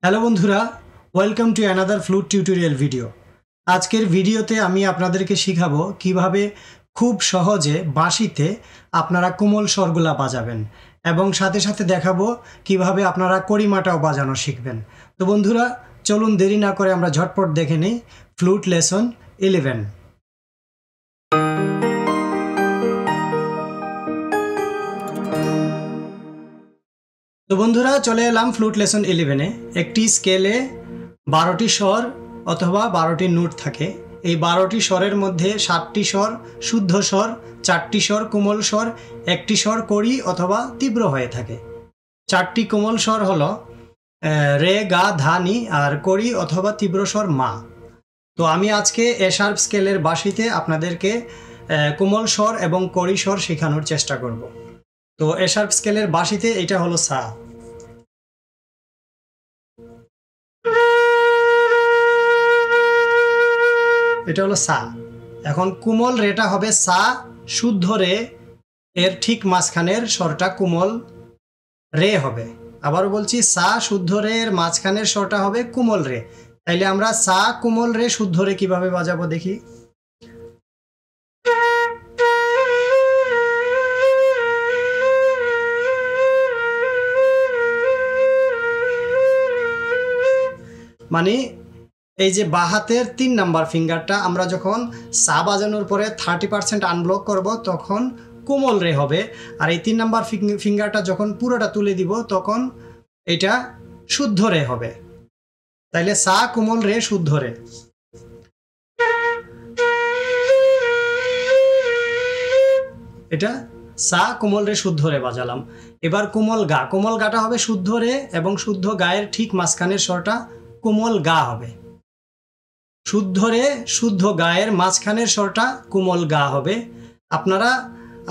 Hello বন্ধুরা, welcome to another flute tutorial video. আজকের ভিডিওতে আমি আপনাদেরকে শেখাবো কিভাবে খুব সহজে বাঁশিতে আপনারা কোমল স্বরগুলা বাজাবেন এবং সাথে সাথে দেখাবো কিভাবে আপনারা কড়িমাটাও বাজানো শিখবেন। তো বন্ধুরা চলুন দেরি না করে আমরা ঝটপট দেখে নিই ফ্লুট লেসন 11। তো বন্ধুরা চলে এলাম ফ্লুট লেসন 11-এ। একটি স্কেলে 12টি স্বর অথবা 12টি নোট থাকে। এই 12টি স্বরের মধ্যে 7টি স্বর শুদ্ধ স্বর, 4টি স্বর কোমল স্বর, একটি স্বর কড়ি অথবা তীব্র হয়ে থাকে। 4টি কোমল স্বর হলো রে, গা, ধা, নি, আর কড়ি অথবা তীব্র স্বর মা। তো আমি আজকে এ শার্প স্কেলের বাঁশিতে আপনাদেরকে কোমল স্বর এবং কড়ি স্বর শেখানোর চেষ্টা করব। তো এ শার্প স্কেলের বাঁশিতে এটা হলো সা। এটা হলো সা। এখন কোমল রেটা হবে সা শুদ্ধ রে, এর ঠিক মাঝখানের স্বরটা কোমল রে হবে। আবার বলছি সা শুদ্ধ রে এর মাঝখানের স্বরটা হবে কোমল রে। তাইলে আমরা সা কোমল রে শুদ্ধ রে কিভাবে বাজাবো দেখি। মানে এই যে বাঁ হাতের 3 নাম্বার ফিঙ্গারটা আমরা যখন সা বাজানোর পরে 30% আনব্লক করব তখন কোমল রে হবে, আর এই 3 নাম্বার ফিঙ্গারটা যখন পুরোটা তুলে দিব তখন এটা শুদ্ধ রে হবে। তাইলে সা কোমল রে শুদ্ধ রে। এটা সা কোমল রে শুদ্ধ রে বাজালাম। এবার কোমল গা। কোমল গাটা হবে শুদ্ধ রে এবং শুদ্ধ গায়ের ঠিক মাঝখানের স্বরটা কোমল গা হবে। শুদ্ধ রে শুদ্ধ গায়ের মাঝখানের স্বরটা কোমল গা হবে। আপনারা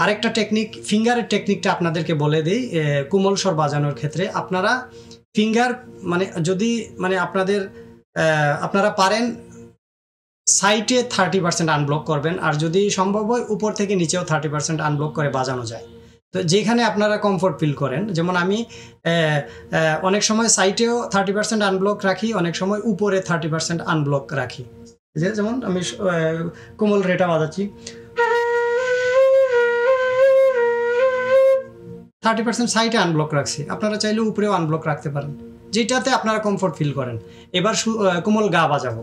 আরেকটা টেকনিক, ফিঙ্গারের টেকনিকটা আপনাদেরকে বলে দিই। কোমল স্বর বাজানোর ক্ষেত্রে আপনারা ফিঙ্গার যদি আপনারা পারেন সাইডে 30% আনব্লক করবেন, আর যদি সম্ভব হয় উপর থেকে নিচেও 30% আনব্লক করে বাজানো যায়। তো যেখানে আপনারা কমফোর্ট ফিল করেন, যেমন আমি অনেক সময় সাইটেও 30% আনব্লক রাখি, অনেক সময় উপরে 30% আনব্লক রাখি। যেমন আমি কোমল রেটা বাজাচ্ছি, 30% সাইডে আনব্লক রাখছি। আপনারা চাইলে উপরেও আনব্লক রাখতে পারেন, যেটাতে আপনারা কমফোর্ট ফিল করেন। এবার কোমল গা বাজাবো,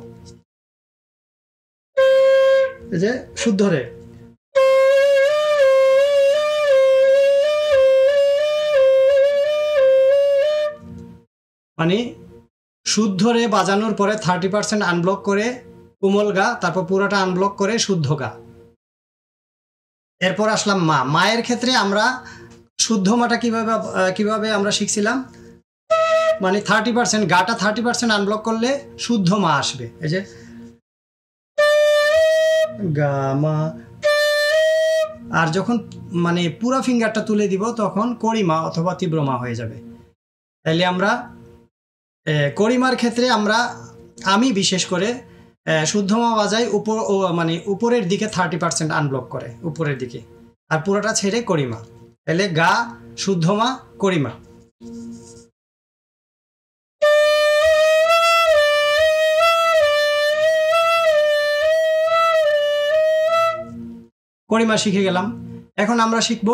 এই যে শুদ্ধ রে। মানে শুদ্ধ রে বাজানোর পরে 30% আনব্লক করে কোমল গা, তারপর পুরোটা আনব্লক করে শুদ্ধ গা। এরপর আসলাম মা। মায়ের ক্ষেত্রে আমরা শুদ্ধ মাটা কিভাবে আমরা শিখছিলাম, মানে 30% গাটা 30% আনব্লক করলে শুদ্ধ মা আসবে। এই যে গা মা। আর যখন পুরো ফিঙ্গারটা তুলে দিব তখন কড়িমা অথবা তীব্র মা হয়ে যাবে। তাইলে আমরা কড়িমার ক্ষেত্রে আমি বিশেষ করে শুদ্ধ মা বাজাই উপরের দিকে 30% আনব্লক করে উপরের দিকে, আর পুরোটা ছেড়ে কড়িমা। তাহলে গা শুদ্ধ মা কড়িমা। কড়িমা শিখে গেলাম। এখন আমরা শিখব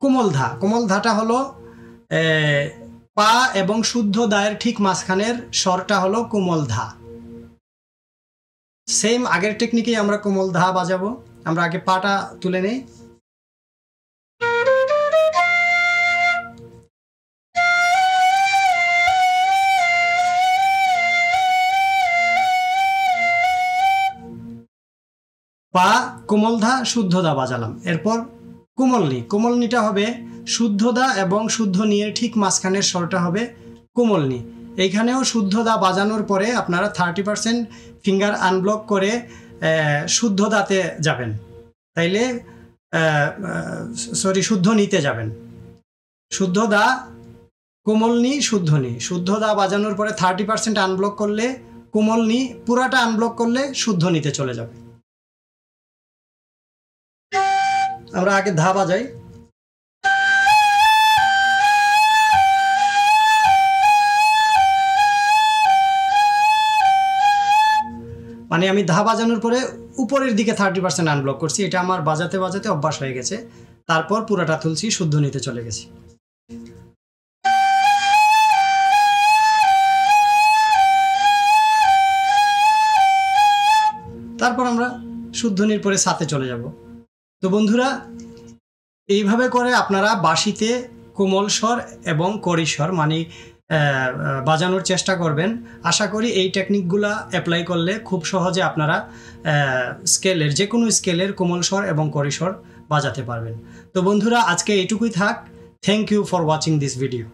কোমল ধা। কোমল ধাটা হলো পা এবং শুদ্ধ দায়ের ঠিক মাঝখানের স্বরটা হলো কোমল ধা। সেম আগের টেকনিকেই আমরা কোমল ধা বাজাবো। আমরা আগে পাটা তুলে নেই, পা কোমল ধা শুদ্ধ দা বাজালাম। এরপর কোমলনি। কোমলনিটা হবে শুদ্ধ দা এবং শুদ্ধ নিয়ের ঠিক মাঝখানের স্বরটা হবে কোমলনি। এইখানেও শুদ্ধ দা বাজানোর পরে আপনারা 30% ফিঙ্গার আনব্লক করে শুদ্ধ দাতে যাবেন, তাইলে শুদ্ধ নিতে যাবেন। শুদ্ধ দা কোমলনি শুদ্ধনি। শুদ্ধ দা বাজানোর পরে 30% আনব্লক করলে কোমলনি, পুরাটা আনব্লক করলে শুদ্ধ নিতে চলে যাবে। আমরা আগে ধা বাজাই, মানে আমি ধা বাজানোর পরে উপরের দিকে 30% আনব্লক করছি, এটা আমার বাজাতে বাজাতে অভ্যাস হয়ে গেছে। তারপর পুরাটা তুলছি, শুদ্ধ নিতে চলে গেছি। তারপর আমরা শুদ্ধনির পরে সাথে চলে যাব। তো বন্ধুরা, এইভাবে করে আপনারা বাঁশিতে কোমল স্বর এবং কড়ি স্বর মানে বাজানোর চেষ্টা করবেন। আশা করি এই টেকনিকগুলো অ্যাপ্লাই করলে খুব সহজে আপনারা স্কেলের যে কোনো স্কেলের কোমল স্বর এবং কড়ি স্বর বাজাতে পারবেন। তো বন্ধুরা, আজকে এইটুকুই থাক। Thank you for watching this video.